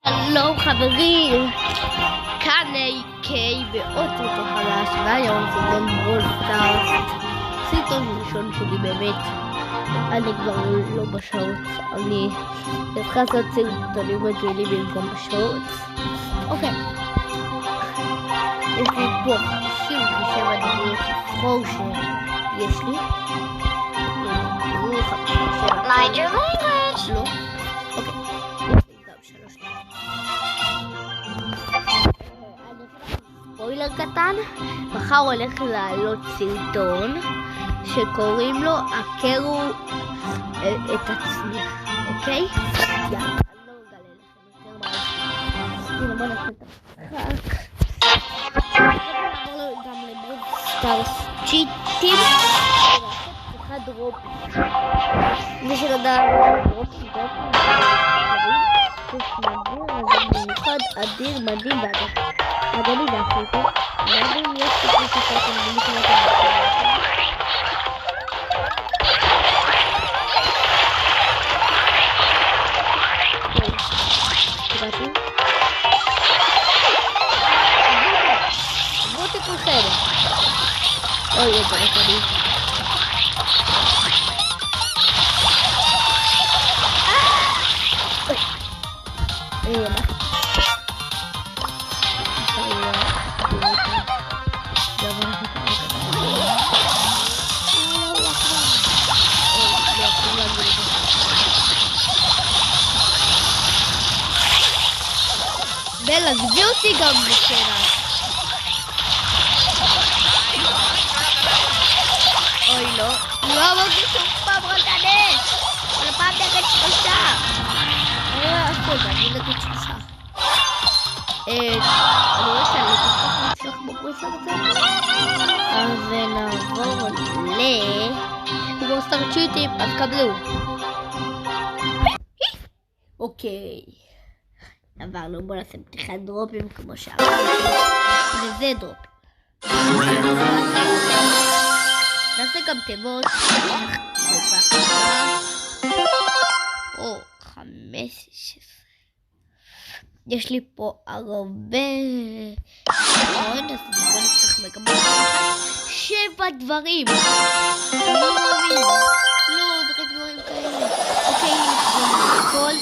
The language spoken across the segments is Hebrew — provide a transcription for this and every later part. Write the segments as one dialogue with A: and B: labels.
A: שלום חברים, כאן AK באוטוטו חדש, והיום סרטון ברול סטארס, סרטון ראשון שלי באמת. אני כבר לא בשעות, אני אתחיל לעשות סרטונים רגילים במקום בשעות. אוקיי, יש לי פה 57 דקות לבחור שיש לי.
B: Mind your language.
A: לא, אוקיי, גם 3 דקות. ספוילר קטן, מחר הולך לעלות סרטון שקוראים לו הכרו את עצמי, אוקיי? יאללה, אני לא אגלה לכם יותר מה. הנה, בוא נעשה את המשחק. נעבור לו גם לברול סטארס צ'יטים ולעשות פתיחת דרופים. מי שלדע דרופים במיוחד אדיר, מדהים ואדיר והחלטות מדהים. יש סיפור שפעתם במקומות קראתי בואו תכולכם. אוי, זה רקדי. בלה, עזבי אותי גם בקטנה. אוי לא, לא אמרתי שום פעם רק הנס. אבל פעם נגד 3. אני נגד 3. אני רואה שאני כל כך נצלח בברוסה בצד. אז נעבור לברול סטארס צ'יטים, אז קבלו. אוקיי, עברנו, בוא נעשה פתיחת דרופים כמו שאמרנו, וזה דרופ. נעשה גם תיבות, או 15. יש לי פה הרבה, אז בוא נפתח מגמות. 7 דברים. אני לא מאמין. לא, זה רק דברים כאלה. אוקיי, כל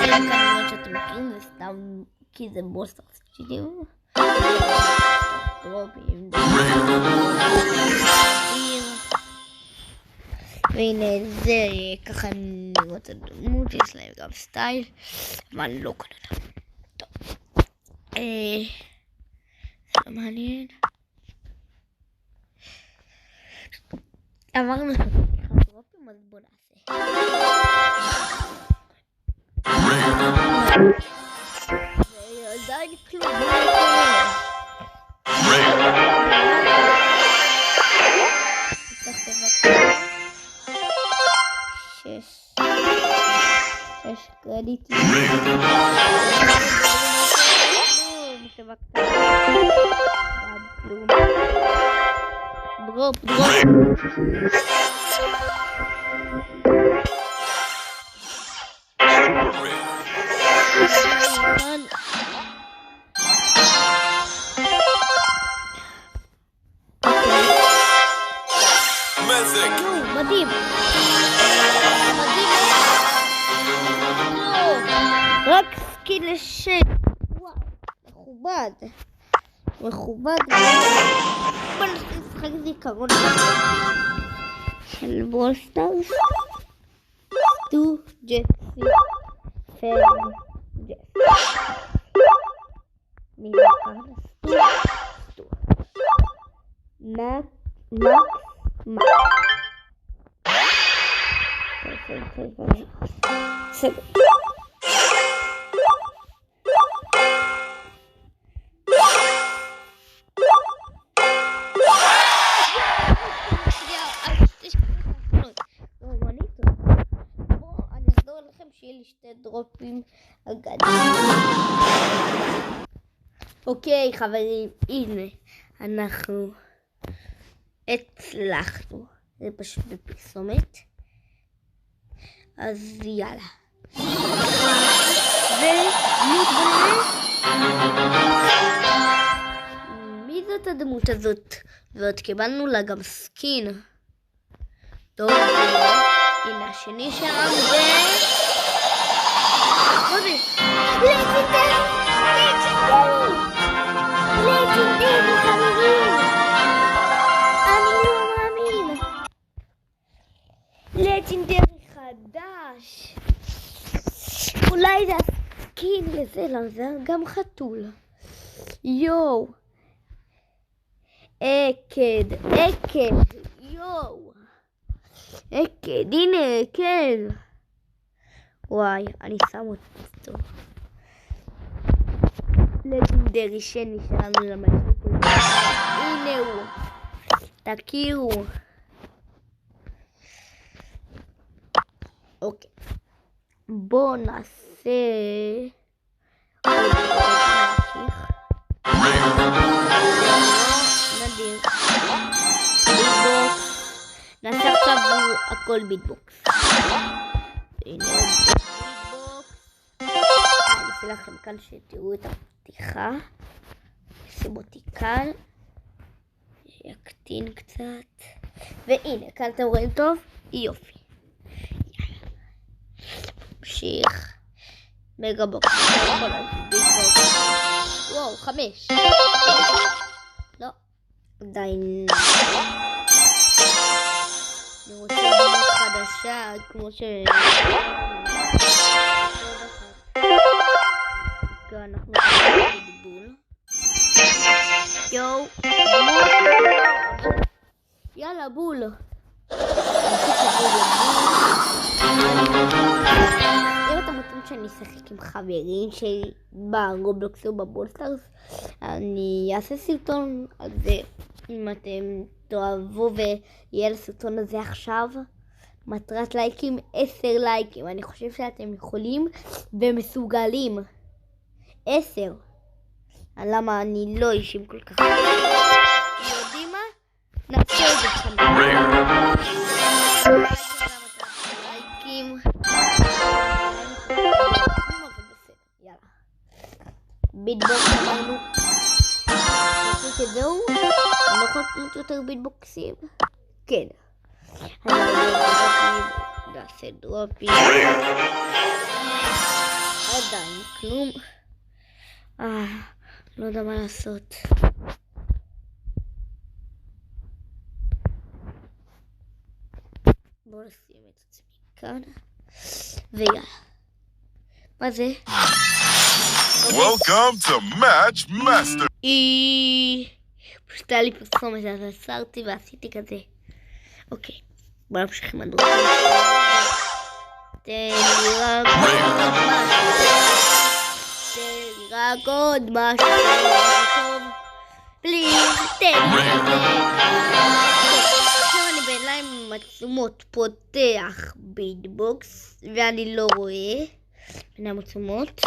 A: אלה כמובן שאתם מכירים, זה סתם כי זה ברול סטארס צ'יטים. דרופים. והנה זה ככה נראות הדמות, יש להם גם סטייל, אבל לא כנראה. טוב, זה לא מעניין. אמרנו דרופים, אז בוא נעשה. ועדיין כלום. יש קרדיטים. דרופ. מדהים. רק סקין לשם. וואו, מכובד. בוא נשחק זיכרון של ברול סטארס. סטו ג'סי פן ג'ס. מי נקרא? סטו. מקס. סגור. שיהיה לי 2 דרופים אגדיים. אוקיי חברים, הנה אנחנו הצלחנו. זה פשוט בפרסומת. אז יאללה. מי זאת הדמות הזאת? ועוד קיבלנו לה גם סקין. טוב, הנה השני שם ו... לג'נדרי חברים! אני לא מאמין! לג'נדרי חדש! אולי זה הסקין לזה, לא, זה גם חתול. יואו! עקד, יואו! עקד, הנה עקד! וואי, אני שם אותו. לג'נדרי שני שלנו למעט. הנה הוא. תכירו. אוקיי. בואו נעשה... נדיר. ביטבוקס. נעשה עכשיו הכל ביטבוקס. הנה ביטבוקס. אני אעשה לכם כאן שתראו את הפתיחה. נשים אותי כאן. יקטין קצת. והנה, כאן אתם רואים טוב? יופי. נמשיך. מגה בוקס. וואו, 5. לא. עדיין. אני רוצה דמות חדשה, כמו ש... אנחנו בול. יואו. יאללה, בול. אם אתם רוצים שאני אשחק עם חברים שלי ברובלוקס או בבולסטארס, אני אעשה סרטון על זה. אם אתם תאהבו ויהיה לסרטון הזה עכשיו, מטרת לייקים 10 לייקים. אני חושב שאתם יכולים ומסוגלים. 10. למה אני לא אישים כל כך. יודעים מה? נעשה את זה חמור. לייקים. יאללה. ביטבוקס אמרנו. חושבים שזהו? אני לא יכולה לקנות יותר ביטבוקסים. כן. נעשה דרופים. עדיין כלום. לא יודע מה לעשות. בואו נשים את עצמי כאן. ויאללה. מה זה?
C: Welcome to Match Master.
A: פשוט היה לי פרסומת, אז עצרתי ועשיתי כזה. אוקיי. בואו נמשיך עם הדרופים. תן לי רק עוד משהו טוב. פליז, תן לי כזה. עכשיו אני בעיניים עצומות פותח ביטבוקס, ואני לא רואה. בעיניים עצומות.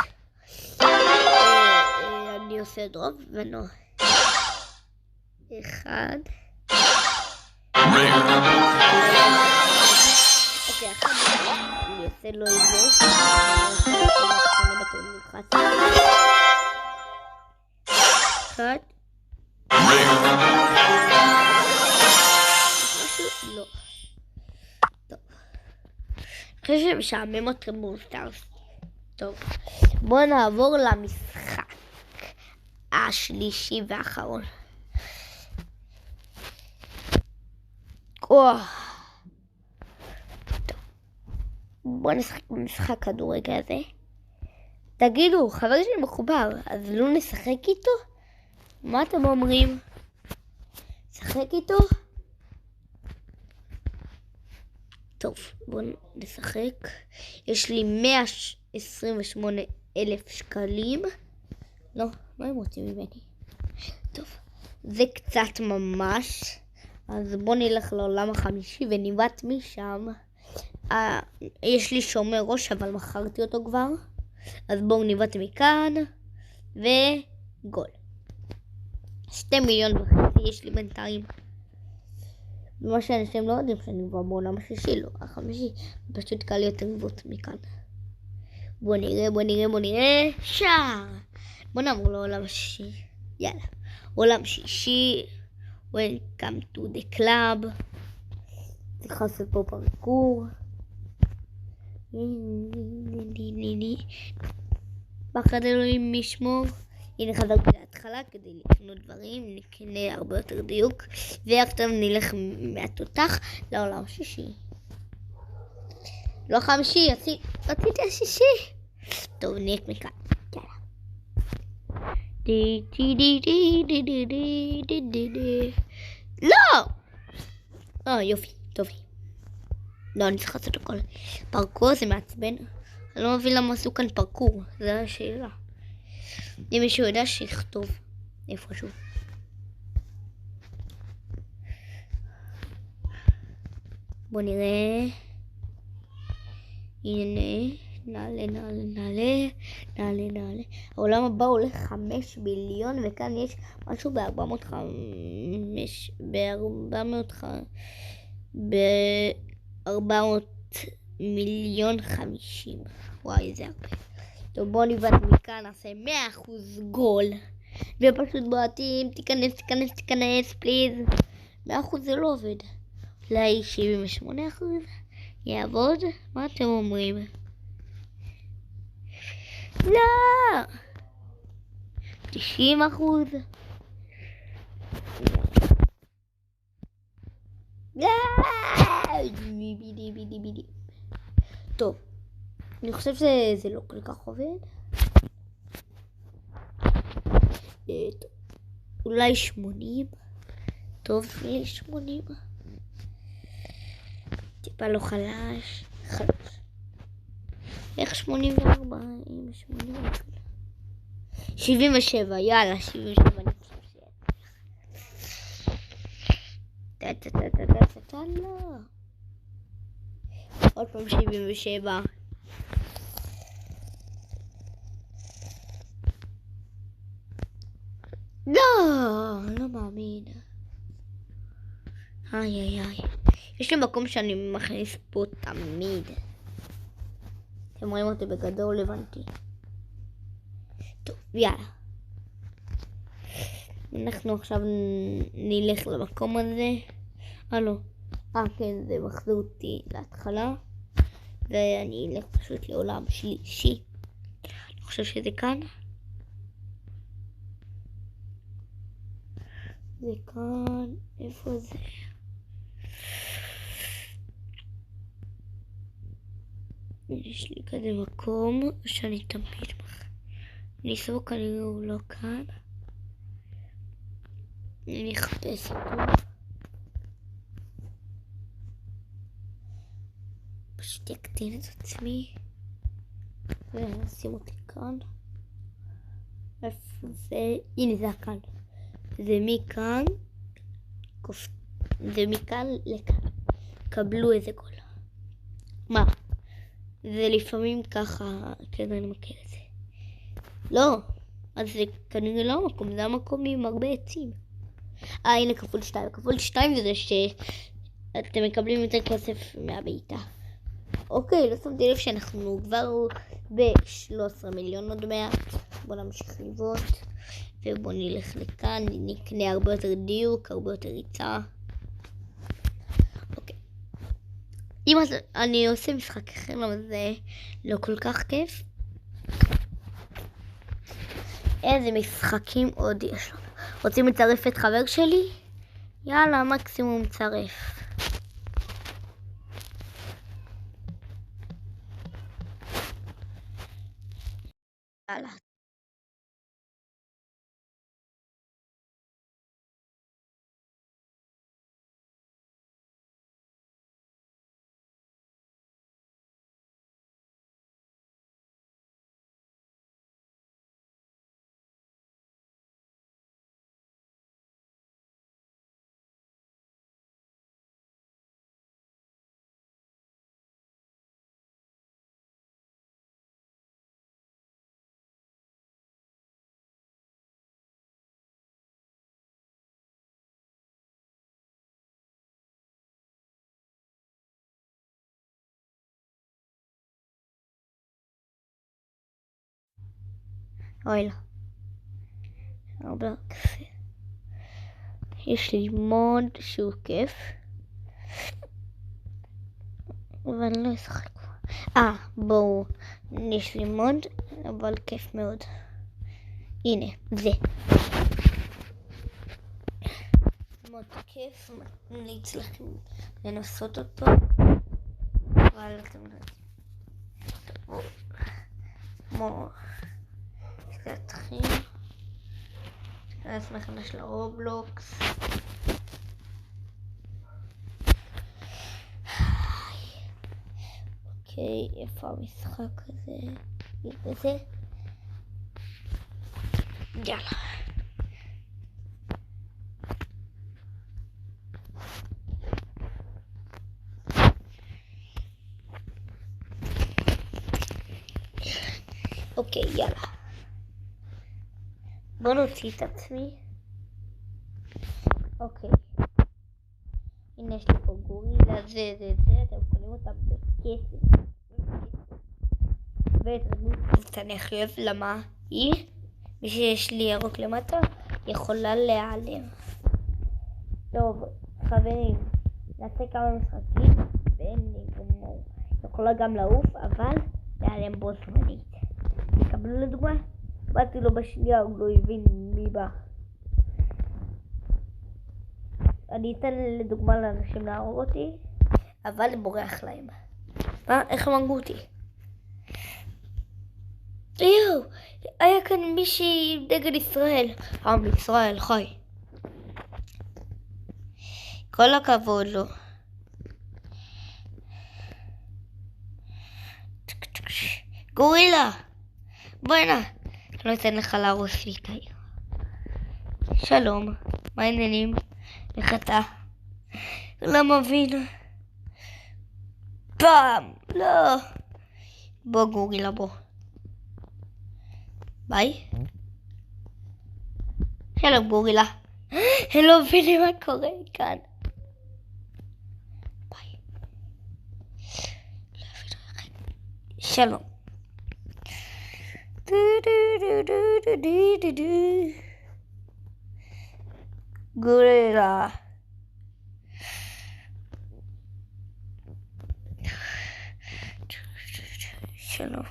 A: אני עושה דרופ, ונו. 1. אוקיי, אחד אני עושה לו את זה. אני בטוח נלחץ. 1. משהו? לא. טוב. אחרי שמשעמם אתכם בולסטארס. טוב. בואו נעבור למשחק השלישי והאחרון. בואו נשחק במשחק כדורגל הזה. תגידו, חבר שלי מחובר, אז לא נשחק איתו? מה אתם אומרים? נשחק איתו? טוב, בואו נשחק. יש לי 128,000 שקלים. לא, מה הם רוצים ממני? טוב, זה קצת ממש. אז בואו נלך לעולם החמישי וניבט משם. יש לי שומר ראש, אבל מכרתי אותו כבר. אז בואו ניבט מכאן. וגול. 2.5 מיליון יש לי בינתיים. ומה שאנשים לא יודעים שאני כבר בעולם השלישי, לא, החמישי. פשוט קל יותר לגבות מכאן. בוא נראה. שער. בוא נעבור לעולם השישי. יאללה. עולם שישי. Welcome to the club. צריך לעשות פה פרקור. פחד אלוהים משמור. הנה חזרתי להתחלה כדי לקנות דברים, נקנה הרבה יותר דיוק, ועכשיו נלך מהתותח לעולם השישי. לא חמישי, רציתי השישי. טוב, נלך מכאן. לא! יופי, טובי. לא, אני צריך לעשות הכל. פרקור זה מעצבן. אני לא מבין למה עשו כאן פרקור, זו השאלה. אם מישהו יודע שיכתוב איפשהו. בוא נראה. הנה, נעלה. העולם הבא הולך 5 ביליון, וכאן יש משהו ב-400 מיליון 50. וואי, זה הרבה. טוב, בוא נבד מכאן, נעשה 100% גול. ופשוט בועטים, תיכנס, פליז. 100% זה לא עובד. אולי 78% יעבוד? מה אתם אומרים? לא! 90%? לא! בידי. טוב. אני חושב שזה לא כל כך עובד. אולי 80. טוב, 80. טיפה לא חלש. איך 84? 77, יאללה, 77. אני חושב לא. עוד פעם 77. לא מאמין. איי. יש לי מקום שאני מכניס פה תמיד. אתם רואים אותי בגדול, הבנתי. טוב, יאללה. אנחנו עכשיו נלך למקום הזה. לא. כן, זה מחזיר אותי להתחלה. ואני אלך פשוט לעולם שלישי. אני חושב שזה כאן. זה כאן, איפה זה? יש לי כזה מקום שאני תמיד אני אסבור כנראה הוא לא כאן. אני אחפש אותו. פשוט יקטין את עצמי. ונשים אותי כאן. איפה זה? הנה זה כאן. זה מכאן. זה מכאן לכאן. קבלו איזה גול. מה? זה לפעמים ככה, כן, אני מכיר את זה. לא, אז זה כנראה לא המקום, זה המקום עם הרבה עצים. הנה כפול 2. כפול 2 זה שאתם מקבלים יותר כסף מהביתה. אוקיי, לא שמתי לב שאנחנו כבר ב-13 מיליון עוד מעט. בוא נמשיך לבעוט. ובוא נלך לכאן, נקנה הרבה יותר דיוק, הרבה יותר ריצה. אוקיי. אם אז אני עושה משחק אחר, למה זה לא כל כך כיף. איזה משחקים עוד יש לנו. רוצים לצרף את חבר שלי? יאללה, מקסימום צרף. יאללה. אוי לא. רובלוקס. יש לי מוד שהוא כיף. אבל אני לא אשחק. בואו. יש לי מוד, אבל כיף מאוד. הנה, זה. מאוד כיף, ממליץ לכם לנסות אותו. אבל אתם יודעים. כמו... להתחיל. להיכנס מחדש לרובלוקס. אוקיי, איפה המשחק הזה? וזה. יאללה. אוקיי, יאללה. בוא נוציא את עצמי. אוקיי. הנה יש לי פה גורילה, זה, אתם קונים אותה בכסף. ואת הדמות אני חייב, למה היא, מי שיש לי ירוק למטה, יכולה להיעלם. טוב, חברים, נעשה כמה משחקים, ואין לי גמור. יכולה גם לעוף, אבל להיעלם בו זמנית. קבלו לדוגמה, באתי לו בשנייה, הוא לא הבין מי בא. אני אתן לדוגמה לאנשים להרוג אותי, אבל בורח להם. איך הם הרגו אותי? יואו, היה כאן מישהי עם דגל ישראל. עם ישראל, חי. כל הכבוד לו. גורילה, בוא הנה. אני לא אתן לך להרוס לי את העיר. שלום, מה העניינים? איך אתה? לא מבין. פעם, לא. בוא גורילה, בוא. ביי. שלום גורילה. הם לא מבינים מה קורה כאן. ביי. שלום. גורילה. שלום.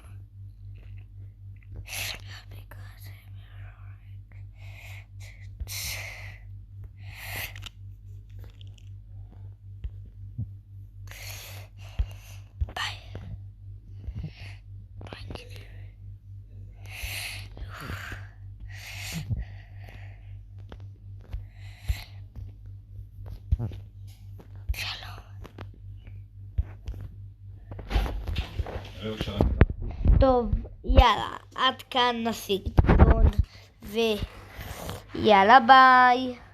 A: טוב, יאללה, עד כאן הסרטון, ויאללה ביי.